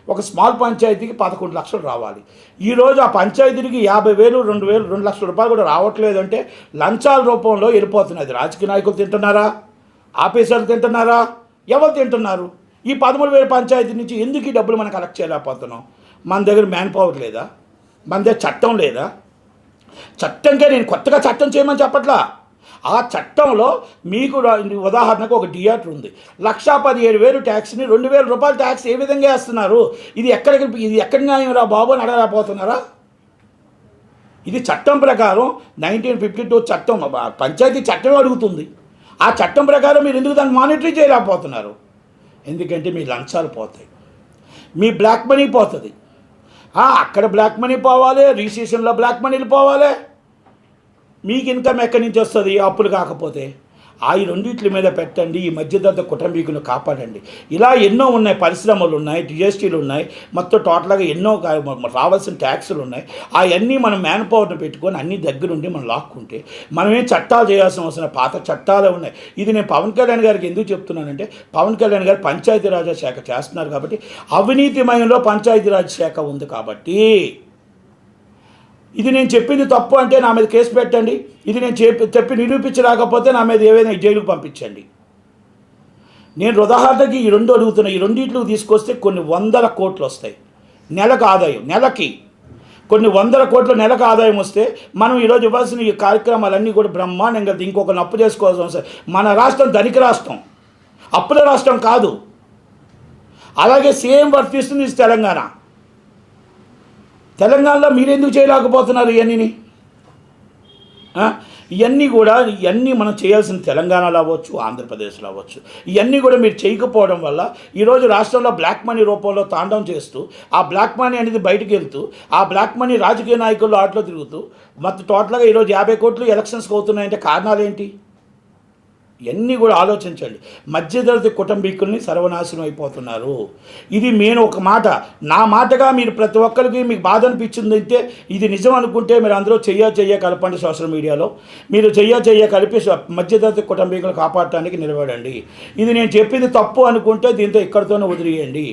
ఒక స్మాల్ పంచాయతీకి 11 లక్షలు రావాలి. ఈరోజు ఆ పంచాయతీకి 50,000, 2,000, 2 లక్షల రూపాయలు కూడా రావట్లేదు అంటే లంచాల రూపంలో వెళ్ళిపోతున్నది. రాజకీయ నాయకులు తింటున్నారా? ఆఫీసర్లు తింటున్నారా? ఎవరు తింటున్నారు? ఈ 13,000 పంచాయతీ నుంచి ఎందుకు ఈ డబ్బులు మనం కలెక్ట్ చేయలేకపోతున్నాం? మన దగ్గర మ్యాన్ పవర్ లేదా? మన దగ్గర చట్టం లేదా? చట్టంకే నేను కొత్తగా చట్టం చేయమని చెప్పట్లా. ఆ చట్టంలో మీకు ఉదాహరణకు ఒక థియేటర్ ఉంది, 1,17,000 ట్యాక్స్ని 2,000 రూపాయలు ట్యాక్స్ ఏ విధంగా వేస్తున్నారు? ఇది ఎక్కడి న్యాయం రా బాబు అని అడగలేకపోతున్నారా? ఇది చట్టం ప్రకారం 1952 చట్టం, పంచాయతీ చట్టం అడుగుతుంది. ఆ చట్టం ప్రకారం మీరు ఎందుకు దాన్ని మానిటరీ చేయలేకపోతున్నారు? ఎందుకంటే మీ లంచాలు పోతాయి, మీ బ్లాక్ మనీ పోతుంది. అక్కడ బ్లాక్ మనీ పోవాలి, రిజిస్ట్రేషన్లో బ్లాక్ మనీలు పోవాలి. మీకు ఇన్కమ్ ఎక్కడి నుంచి వస్తుంది? అప్పులు కాకపోతే. ఈ రెండింటి మీద పెట్టండి. ఈ మధ్యతరగతి కుటుంబీకులను కాపాడండి. ఇలా ఎన్నో ఉన్నాయి, పరిశ్రమలు ఉన్నాయి, జిఎస్టీలు ఉన్నాయి, మొత్తం టోటల్గా ఎన్నో రావాల్సిన ట్యాక్సులు ఉన్నాయి. అవన్నీ మనం మ్యాన్ పవర్ని పెట్టుకొని అన్ని దగ్గరుండి మనం లాక్కుంటే మనమేం చట్టాలు చేయాల్సిన అవసరం, పాత చట్టాలే ఉన్నాయి. ఇది నేను పవన్ కళ్యాణ్ గారికి ఎందుకు చెప్తున్నానంటే, పవన్ కళ్యాణ్ గారు పంచాయతీరాజ్ శాఖ చేస్తున్నారు కాబట్టి, అవినీతిమయంలో పంచాయతీరాజ్ శాఖ ఉంది కాబట్టి ఇది నేను చెప్పింది తప్పు అంటే నా మీద కేసు పెట్టండి. ఇది నేను చెప్పి నిరూపించలేకపోతే నా మీద ఏవైనా జైలుకు పంపించండి. నేను ఉదాహరణకి ఈ 2 అడుగుతున్నా. ఈ రెండింటిలో తీసుకొస్తే కొన్ని 100 కోట్లు వస్తాయి నెలకు ఆదాయం. నెలకి కొన్ని 100 కోట్ల నెలకు ఆదాయం వస్తే మనం ఈరోజు ఇవ్వాల్సిన ఈ కార్యక్రమాలన్నీ కూడా బ్రహ్మాండంగా ఇంకొక అప్పు చేసుకోవాల్సిన అవసరం. మన రాష్ట్రం ధనిక రాష్ట్రం, అప్పుల రాష్ట్రం కాదు. అలాగే సేమ్ వర్తిస్తుంది తెలంగాణ. తెలంగాణలో మీరెందుకు చేయలేకపోతున్నారు? ఇవన్నీ మనం చేయాల్సిన తెలంగాణలో అవ్వచ్చు, ఆంధ్రప్రదేశ్లో అవ్వచ్చు. ఇవన్నీ కూడా మీరు చేయకపోవడం వల్ల ఈరోజు రాష్ట్రంలో బ్లాక్ మనీ రూపంలో తాండవం చేస్తూ, ఆ బ్లాక్ మనీ అనేది బయటికి వెళ్తూ, ఆ బ్లాక్ మనీ రాజకీయ నాయకులు ఆటలో తిరుగుతూ మొత్తం టోటల్గా ఈరోజు 50 కోట్లు ఎలక్షన్స్కి అవుతున్నాయంటే కారణాలు ఏంటి? ఇవన్నీ కూడా ఆలోచించండి. మధ్యతరగతి కుటుంబీకుల్ని సర్వనాశనం అయిపోతున్నారు. ఇది నేను ఒక మాట, నా మాటగా మీరు ప్రతి ఒక్కరికి మీకు బాధ అనిపించింది అయితే ఇది నిజం అనుకుంటే మీరు అందరూ చెయ్య కలపండి. సోషల్ మీడియాలో మీరు చెయ్య కలిపి మధ్యతరగతి కుటుంబీకులు కాపాడటానికి నిలబడండి. ఇది నేను చెప్పింది తప్పు అనుకుంటే దీంతో ఇక్కడితోనే వదిలేయండి.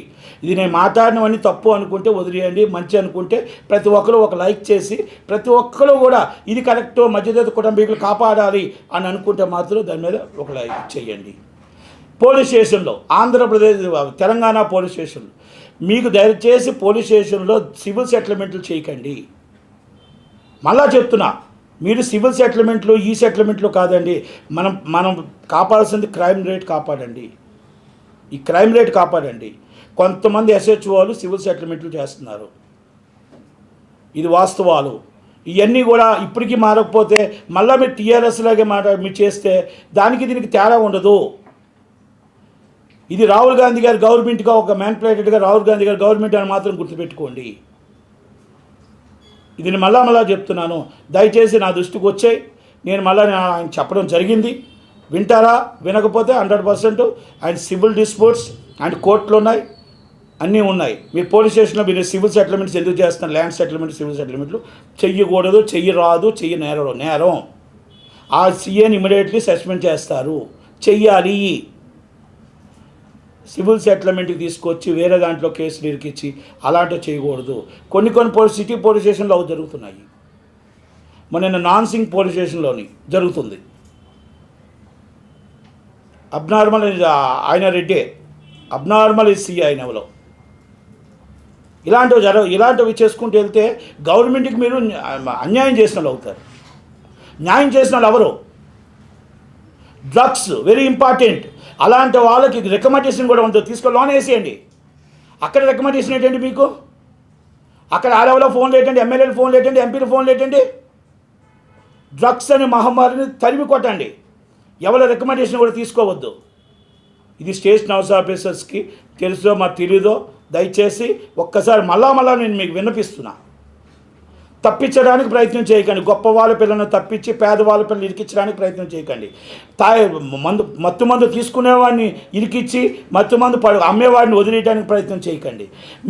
ఇది నేను మాట్లాడినవన్నీ తప్పు అనుకుంటే వదిలేయండి. మంచి అనుకుంటే ప్రతి ఒక్కరు ఒక లైక్ చేసి, ప్రతి ఒక్కరు కూడా ఇది కరెక్ట్, మధ్యతరగతి కుటుంబీకులు కాపాడాలి అని అనుకుంటే మాత్రం దాని మీద ఒక లైక్ చేయండి. పోలీస్ స్టేషన్లో ఆంధ్రప్రదేశ్ తెలంగాణ పోలీస్ స్టేషన్లో మీకు దయచేసి పోలీస్ స్టేషన్లో సివిల్ సెటిల్మెంట్లు చేయకండి. మళ్ళా చెప్తున్నా, మీరు సివిల్ సెటిల్మెంట్లు ఈ సెటిల్మెంట్లు కాదండి. మనం కాపాడాల్సింది క్రైమ్ రేట్ కాపాడండి. ఈ క్రైమ్ రేట్ కాపాడండి. కొంతమంది SHOలు సివిల్ సెటిల్మెంట్లు చేస్తున్నారు. ఇది వాస్తవాలు. ఇవన్నీ కూడా ఇప్పటికీ మారకపోతే మళ్ళీ మీరు TRS లాగే మీరు చేస్తే దానికి దీనికి తేడా ఉండదు. ఇది రాహుల్ గాంధీ గారి గవర్నమెంట్గా ఒక మ్యాన్పులేటెడ్గా రాహుల్ గాంధీ గారి గవర్నమెంట్ అని మాత్రం గుర్తుపెట్టుకోండి. ఇది మళ్ళా చెప్తున్నాను. దయచేసి నా దృష్టికి వచ్చాయి. నేను ఆయన చెప్పడం జరిగింది. వింటారా? వినకపోతే 100% ఆయన సివిల్ డిస్ప్యూట్స్ అండ్ కోర్టులు ఉన్నాయి, అన్నీ ఉన్నాయి. మీరు పోలీస్ స్టేషన్లో మీరు సివిల్ సెటిల్మెంట్స్ ఎందుకు చేస్తున్నారు? ల్యాండ్ సెటిల్మెంట్, సివిల్ సెటిల్మెంట్లు చెయ్యకూడదు, నేరం. ఆ CAని ఇమీడియట్లీ సస్పెండ్ చేస్తారు. చెయ్యాలి. సివిల్ సెటిల్మెంట్కి తీసుకొచ్చి వేరే దాంట్లో కేసులు ఇరికిచ్చి అలాంటివి చేయకూడదు. కొన్ని సిటీ పోలీస్ స్టేషన్లో అవి జరుగుతున్నాయి. మొన్న నాన్సింగ్ పోలీస్ స్టేషన్లోని జరుగుతుంది. అబ్నార్మల్ ఆయన రెడ్డి, అబ్నార్మల్ CI ఆయనలో ఇలాంటివి చేసుకుంటూ వెళ్తే గవర్నమెంట్కి మీరు అన్యాయం చేసిన వాళ్ళు అవుతారు. న్యాయం చేసిన వాళ్ళు ఎవరు? Drugs very important. అలాంటి వాళ్ళకి రికమెండేషన్ కూడా ఉంటుంది. తీసుకొని లోన్ వేసేయండి. అక్కడ రికమెండేషన్ ఏంటండి మీకు? అక్కడ ఆ లెవెల్లో ఫోన్లు ఏంటండి? ఎమ్మెల్యేలు ఫోన్లు ఏంటండి? ఎంపీలు ఫోన్లు ఏంటండి? డ్రగ్స్ అనే మహమ్మారిని తరిమి కొట్టండి. ఎవరి రికమెండేషన్ కూడా తీసుకోవద్దు. ఇది స్టేషన్ హౌస్ ఆఫీసర్స్కి తెలుసో మాకు తెలీదో దయచేసి ఒక్కసారి మళ్ళా నేను మీకు విన్నపిస్తున్నా. తప్పించడానికి ప్రయత్నం చేయకండి. గొప్ప వాళ్ళ పిల్లలను తప్పించి పేదవాళ్ళ పిల్లలు ఇరికించడానికి ప్రయత్నం చేయకండి. మత్తు మందు తీసుకునేవాడిని ఇరికిచ్చి మత్తు మందు అమ్మేవాడిని వదిలేయడానికి ప్రయత్నం చేయకండి.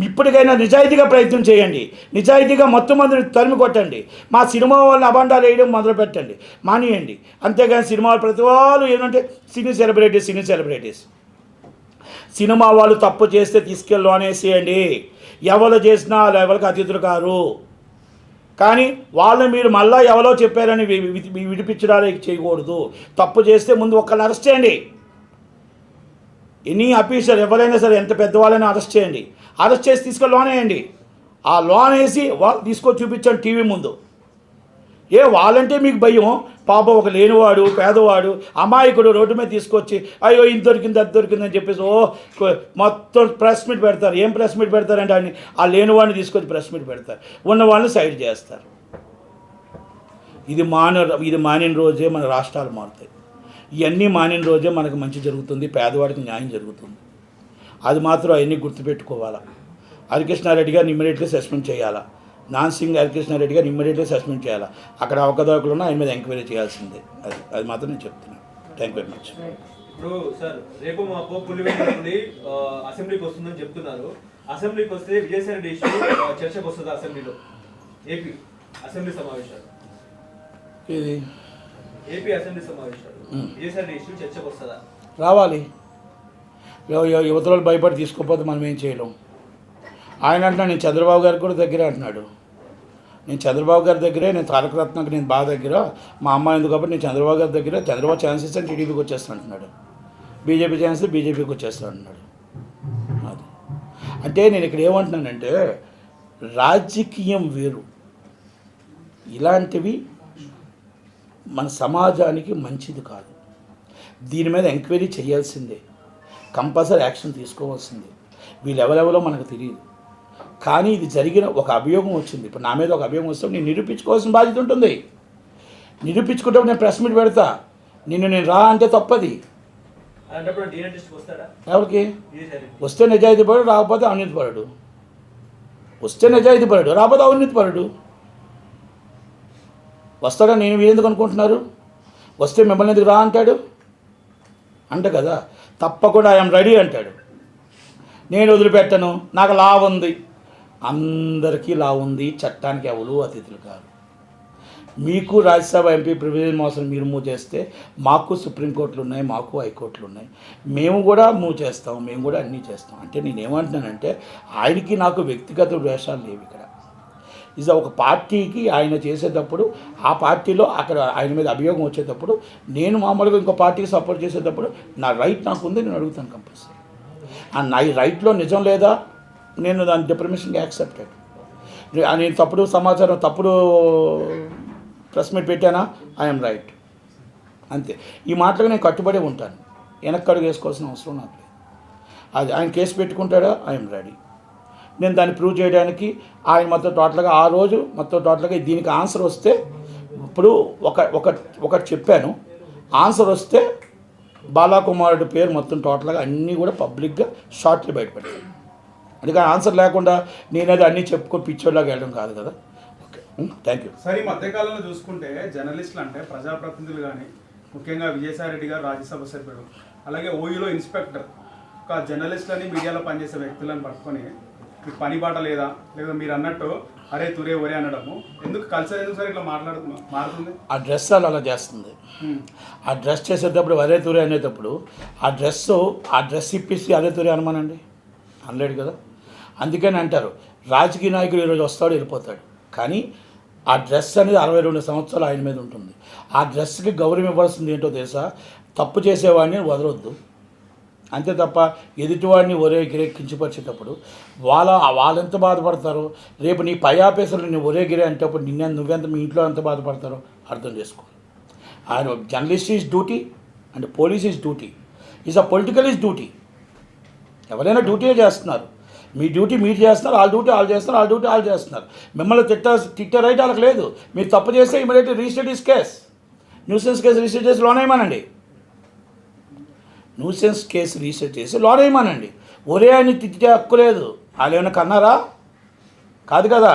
ఇప్పటికైనా నిజాయితీగా ప్రయత్నం చేయండి. నిజాయితీగా మత్తు మందుని తరిమి కొట్టండి. మా సినిమా వాళ్ళని అబండాలు వేయడం మొదలుపెట్టండి, మానేయండి. అంతేగాని సినిమాలు ప్రతి వాళ్ళు ఏంటంటే సినీ సెలబ్రిటీస్ సినిమా వాళ్ళు తప్పు చేస్తే తీసుకెళ్ళి అనేసేయండి. ఎవరు చేసినా ఎవరికి అతిథులు కారు. కానీ వాళ్ళని మీరు మళ్ళీ ఎవరో చెప్పారని విడిపించడానికి చేయకూడదు. తప్పు చేస్తే ముందు ఒక్కరిని అరెస్ట్ చేయండి. ఎనీ ఆఫీసర్ ఎవరైనా సరే ఎంత పెద్దవాళ్ళైనా అరెస్ట్ చేయండి. అరెస్ట్ చేసి తీసుకొని లోన్ వేయండి. ఆ లోన్ వేసి వాళ్ళు తీసుకొని చూపించండి టీవీ ముందు. వాళ్ళంటే మీకు భయం. పాపం ఒక లేనివాడు, పేదవాడు, అమాయకుడు రోడ్డు మీద తీసుకొచ్చి అయ్యో ఇంత దొరికింది అది దొరికిందని చెప్పేసి మొత్తం ప్రెస్ మీట్ పెడతారు. ఏం ప్రెస్ మీట్ పెడతారంటే ఆయన ఆ లేనివాడిని తీసుకొచ్చి ప్రెస్ మీట్ పెడతారు. ఉన్న వాళ్ళని సైడ్ చేస్తారు. ఇది మానిన రోజే మన రాష్ట్రాలు మారుతాయి. ఇవన్నీ మానిన రోజే మనకు మంచి జరుగుతుంది, పేదవాడికి న్యాయం జరుగుతుంది. అది మాత్రం అవన్నీ గుర్తుపెట్టుకోవాలా. హరికృష్ణారెడ్డి గారిని ఇమ్మీడియట్గా సస్పెండ్ చేయాలా. నాన్సింగ్ హరికృష్ణారెడ్డి గారిని ఇమ్మీడియట్గా సస్పెండ్ చేయాలా. అక్కడ అవకతవకలు ఉన్నా ఆయన మీద ఎంక్వైరీ చేయాల్సిందే. అది మాత్రం నేను చెప్తున్నాను. Thank very much. ఇప్పుడు సార్ రేపు మా పులివెందుల నుండి అసెంబ్లీకి వస్తుందని చెప్తున్నారు. అసెంబ్లీకి వస్తే విజయసాయి రెడ్డి ఇష్యూ చర్చకు వస్తుంది అసెంబ్లీలో. ఏపీ అసెంబ్లీ సమావేశాలు విజయసాయి రెడ్డి ఇష్యూ చర్చకు వస్తుందా? రావాలి. యువతలు భయపడి తీసుకోకపోతే మనం ఏం చేయలేం. ఆయన అంటున్నాడు నేను చంద్రబాబు గారికి కూడా దగ్గరే అంటున్నాడు. నేను చంద్రబాబు గారి దగ్గరే, నేను తారక రత్నకి నేను బాగా దగ్గర, మా అమ్మ ఎందుకు కాబట్టి నేను చంద్రబాబు గారి దగ్గర, చంద్రబాబు ఛాన్సెస్ అని టీడీపీకి వచ్చేస్తాను అంటున్నాడు. బీజేపీ ఛాన్సెస్ బీజేపీకి వచ్చేస్తాను అంటున్నాడు. అది అంటే నేను ఇక్కడ ఏమంటున్నానంటే రాజకీయం వేరు. ఇలాంటివి మన సమాజానికి మంచిది కాదు. దీని మీద ఎంక్వైరీ చేయాల్సిందే. కంపల్సరీ యాక్షన్ తీసుకోవాల్సిందే. వీళ్ళెవరెవరో మనకు తెలియదు. కానీ ఇది జరిగిన ఒక అభియోగం వచ్చింది. ఇప్పుడు నా మీద ఒక అభియోగం వస్తే నేను నిరూపించుకోవాల్సిన బాధ్యత ఉంటుంది. నిరూపించుకుంటే నేను ప్రెస్ మీట్ పెడతా. నేను రా అంటే తప్పది. ఎవరికి వస్తే నిజాయితీ పడు, రాకపోతే అవినీతి పరుడు. వస్తే నిజాయితీ పరుడు, రాకపోతే అవినీతి పరుడు. వస్తాడా? నేను మీరెందుకు అనుకుంటున్నారు? వస్తే మిమ్మల్ని ఎందుకు రా అంటాడు అంట కదా. తప్పకుండా ఐఎమ్ రెడీ అంటాడు. నేను వదిలిపెట్టను, నాకు లా ఉంది. అందరికీ లా ఉంది. చట్టానికి ఎవరు అతిథులు కాదు. మీకు రాజ్యసభ ఎంపీ ప్రివిలేజ్ మోసం మీరు మూవ్ చేస్తే మాకు సుప్రీంకోర్టులు ఉన్నాయి, మాకు హైకోర్టులు ఉన్నాయి. మేము కూడా మూవ్ చేస్తాం, మేము కూడా అన్నీ చేస్తాం. అంటే నేనేమంటున్నానంటే ఆయనకి నాకు వ్యక్తిగత ద్వేషాలు లేవు. ఇక్కడ ఇస్ ఒక పార్టీకి ఆయన చేసేటప్పుడు ఆ పార్టీలో అక్కడ ఆయన మీద అభియోగం వచ్చేటప్పుడు నేను మామూలుగా ఇంకో పార్టీకి సపోర్ట్ చేసేటప్పుడు నా రైట్ నాకు ఉంది, నేను అడుగుతాను కంపల్సరీ. నా ఈ రైట్లో నిజం లేదా నేను దాని డిప్రమేషన్గా యాక్సెప్టెడ్. నేను తప్పుడు సమాచారం తప్పుడు ప్రెస్ మీట్ పెట్టానా, ఐఎమ్ రైట్, అంతే. ఈ మాటలకు నేను కట్టుబడి ఉంటాను, వెనక్కి అడుగు వేసుకోవాల్సిన అవసరం నాకు లేదు. అది ఆయన కేసు పెట్టుకుంటాడా, ఐఎమ్ రెడీ. నేను దాన్ని ప్రూవ్ చేయడానికి ఆయన మొత్తం టోటల్గా ఆ రోజు మొత్తం టోటల్గా దీనికి ఆన్సర్ వస్తే, ఇప్పుడు ఒకటి చెప్పాను, ఆన్సర్ వస్తే బాలాకుమారుడి పేరు మొత్తం టోటల్గా అన్నీ కూడా పబ్లిక్గా షార్ట్లు బయటపెడతాను. అందుకని ఆన్సర్ లేకుండా నేనేది అన్నీ చెప్పుకొని పిక్చర్లోకి వెళ్ళడం కాదు కదా. Okay, thank you. సార్, ఈ మధ్యకాలంలో చూసుకుంటే జర్నలిస్టులు అంటే ప్రజాప్రతినిధులు కానీ, ముఖ్యంగా విజయసాయి రెడ్డి గారు రాజ్యసభ సభ్యుడు, అలాగే ఓయూలో ఇన్స్పెక్టర్, ఒక జర్నలిస్టులని మీడియాలో పనిచేసే వ్యక్తులను పట్టుకొని మీకు పని బాట లేదా మీరు అన్నట్టు అరే తురే ఒరే అనడము ఎందుకు, కల్చర్ ఎందుకు సార్ ఇట్లా మారుతుంది? ఆ డ్రెస్ అలా చేస్తుంది. ఆ డ్రెస్ చేసేటప్పుడు అరే తురే అనేటప్పుడు ఆ డ్రెస్ ఇప్పిస్తే అరే తురే అనమానండి, అనలేడు కదా. అందుకని అంటారు రాజకీయ నాయకుడు ఈరోజు వస్తాడు వెళ్ళిపోతాడు, కానీ ఆ డ్రెస్ అనేది 62 సంవత్సరాలు ఆయన మీద ఉంటుంది. ఆ డ్రెస్కి గౌరవం ఇవ్వాల్సింది ఏంటో తెలుసా, తప్పు చేసేవాడిని వదలొద్దు, అంతే తప్ప ఎదుటివాడిని ఒరే గిరే కించపరిచేటప్పుడు వాళ్ళెంత బాధపడతారో, రేపు నీ పై ఆఫీసర్లు నీ ఒరే గిరే అంటేప్పుడు నువ్వెంత మీ ఇంట్లో ఎంత బాధపడతారో అర్థం చేసుకో. ఆయన journalist is duty and police is duty, is a political is duty. ఎవరైనా డ్యూటీయే చేస్తున్నారు, మీ డ్యూటీ మీరు చేస్తున్నారు, వాళ్ళ డ్యూటీ వాళ్ళు చేస్తున్నారు, వాళ్ళ డ్యూటీ వాళ్ళు చేస్తున్నారు. మిమ్మల్ని తిట్టే రైట్ వాళ్ళకి లేదు. మీరు తప్పు చేస్తే immediately register this case, nuisance case register చేసి లోన్ వేయమనండి, న్యూసెన్స్ కేసు రిజిస్టర్ చేసి లోన్ వేయమనండి. ఒరే అని తిట్టే హక్కు లేదు. వాళ్ళు ఏమైనా కన్నారా? కాదు కదా.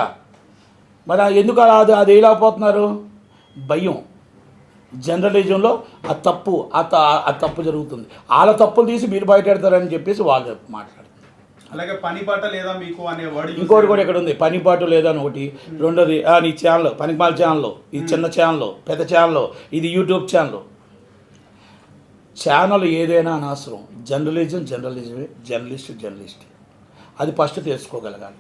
మరి ఎందుకు అది వేయలేకపోతున్నారు? భయం. జర్నలిజంలో ఆ తప్పు జరుగుతుంది. వాళ్ళ తప్పులు తీసి మీరు బయటెడతారని చెప్పేసి వాళ్ళు మాట్లాడుతారు. అలాగే పని పాట లేదా మీకు అనే వర్డ్ ఇంకోటి కూడా ఇక్కడ ఉంది, పని పాటు లేదా అని ఒకటి. రెండోది నీ ఛానల్ పనికిమాల ఛానల్, ఇది చిన్న ఛానల్ పెద్ద ఛానల్, ఇది యూట్యూబ్ ఛానల్. ఛానల్ ఏదైనా అనవసరం, జర్నలిజమే, జర్నలిస్ట్ అది ఫస్ట్ తెలుసుకోగలగాలి.